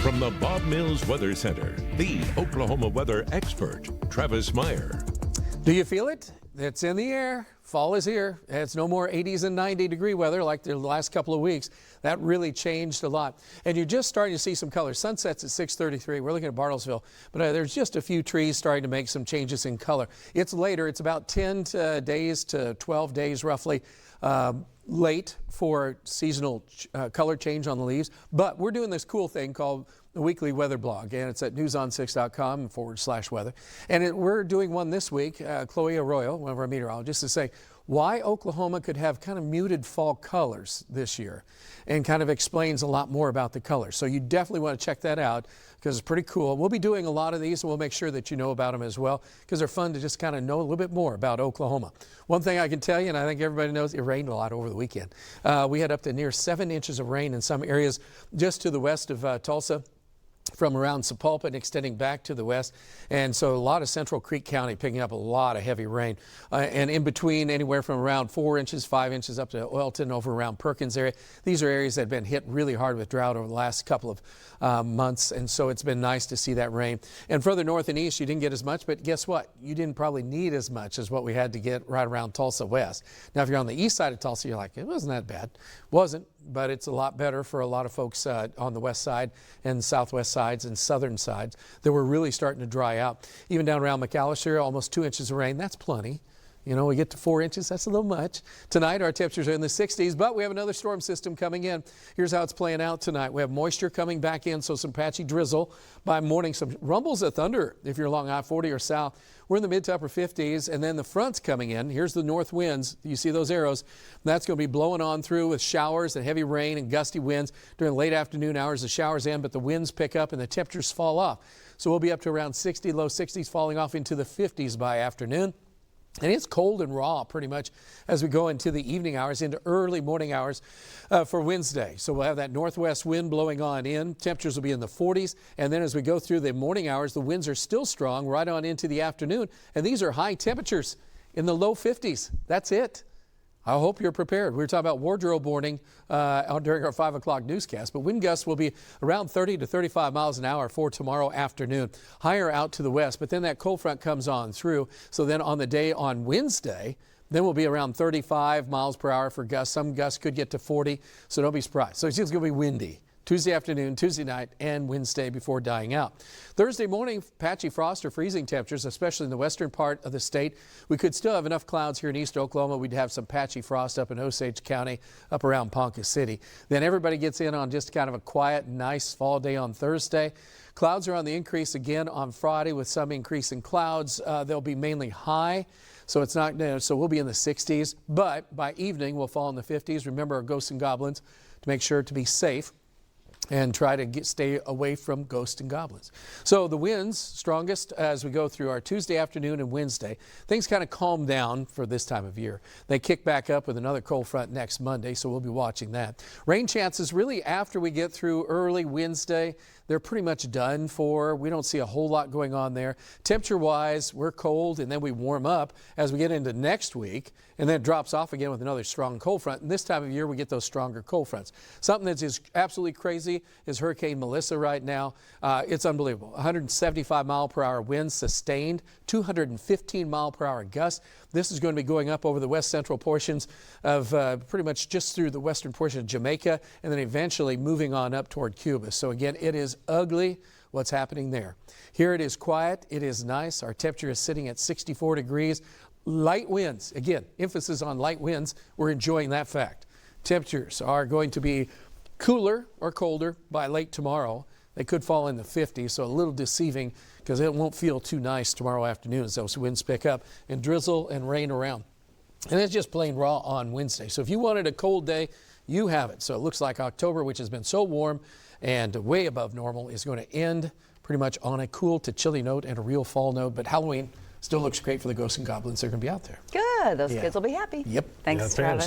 From the Bob Mills Weather Center, the Oklahoma weather expert, Travis Meyer. Do you feel it? It's in the air. Fall is here. It's no more 80s and 90-degree weather like the last couple of weeks. That really changed a lot. And you're just starting to see some colors. Sunset's at 6:33. We're looking at Bartlesville, but there's just a few trees starting to make some changes in color. It's later. It's about 10 days to 12 days roughly late for seasonal color change on the leaves. But we're doing this cool thing called the weekly weather blog, and it's at newson6.com/weather. And we're doing one this week. ChloeArroyo, one of our meteorologists, is saying why Oklahoma could have kind of muted fall colors this year, and kind of explains a lot more about the colors. So you definitely want to check that out because it's pretty cool. We'll be doing a lot of these, and we'll make sure that you know about them as well because they're fun to just kind of know a little bit more about Oklahoma. One thing I can tell you, and I think everybody knows, it rained a lot over the weekend. We had up to near 7 inches of rain in some areas just to the west of Tulsa, from around Sapulpa and extending back to the west. And so a lot of Central Creek County picking up a lot of heavy rain. And in between, anywhere from around 4 inches, 5 inches up to Oilton, over around Perkins area. These are areas that have been hit really hard with drought over the last couple of months. And so it's been nice to see that rain. And further north and east, you didn't get as much, but guess what? You didn't probably need as much as what we had to get right around Tulsa West. Now, if you're on the east side of Tulsa, you're like, it wasn't that bad. Wasn't, but it's a lot better for a lot of folks on the west side and southwest sides and southern sides that were really starting to dry out. Even down around McAllister, almost 2 inches of rain. That's plenty. You know, we get to 4 inches, that's a little much. Tonight, our temperatures are in the 60s, but we have another storm system coming in. Here's how it's playing out tonight. We have moisture coming back in, so some patchy drizzle by morning, some rumbles of thunder if you're along I-40 or south. We're in the mid to upper 50s, and then the front's coming in. Here's the north winds. You see those arrows? That's going to be blowing on through with showers and heavy rain and gusty winds during late afternoon hours. The showers end, but the winds pick up and the temperatures fall off. So we'll be up to around 60, low 60s, falling off into the 50s by afternoon. And it's cold and raw pretty much as we go into the evening hours, into early morning hours for Wednesday. So we'll have that northwest wind blowing on in. Temperatures will be in the 40s. And then as we go through the morning hours, the winds are still strong right on into the afternoon. And these are high temperatures in the low 50s. That's it. I hope you're prepared. We were talking about wardrobe warning during our 5 o'clock newscast, but wind gusts will be around 30 to 35 miles an hour for tomorrow afternoon, higher out to the west. But then that cold front comes on through. So then on the day on Wednesday, then we'll be around 35 miles per hour for gusts. Some gusts could get to 40, so don't be surprised. So it's just going to be windy. Tuesday afternoon, Tuesday night, and Wednesday before dying out. Thursday morning, patchy frost or freezing temperatures, especially in the western part of the state. We could still have enough clouds here in east Oklahoma. We'd have some patchy frost up in Osage County, up around Ponca City. Then everybody gets in on just kind of a quiet, nice fall day on Thursday. Clouds are on the increase again on Friday with some increase in clouds. They'll be mainly high. So it's not, so we'll be in the 60s, but by evening we'll fall in the 50s. Remember our ghosts and goblins to make sure to be safe and try to stay away from ghosts and goblins. So the winds strongest as we go through our Tuesday afternoon and Wednesday. Things kind of calm down for this time of year. They kick back up with another cold front next Monday, so we'll be watching that. Rain chances really after we get through early Wednesday. They're pretty much done for. We don't see a whole lot going on there. Temperature-wise, we're cold, and then we warm up as we get into next week, and then it drops off again with another strong cold front. And this time of year, we get those stronger cold fronts. Something that is absolutely crazy is Hurricane Melissa right now. It's unbelievable. 175 mile per hour winds sustained, 215 mile per hour gusts. This is going to be going up over the west central portions of pretty much just through the western portion of Jamaica, and then eventually moving on up toward Cuba. So again, it is ugly what's happening there. Here it is quiet. It is nice. Our temperature is sitting at 64 degrees. Light winds. Again, emphasis on light winds. We're enjoying that fact. Temperatures are going to be cooler or colder by late tomorrow. They could fall in the 50s, so a little deceiving because it won't feel too nice tomorrow afternoon as those winds pick up and drizzle and rain around. And it's just plain raw on Wednesday. So if you wanted a cold day, you have it. So it looks like October, which has been so warm and way above normal, is going to end pretty much on a cool to chilly note and a real fall note. But Halloween still looks great for the ghosts and goblins. They're going to be out there. Good. Those kids will be happy. Yep. Thanks, Travis.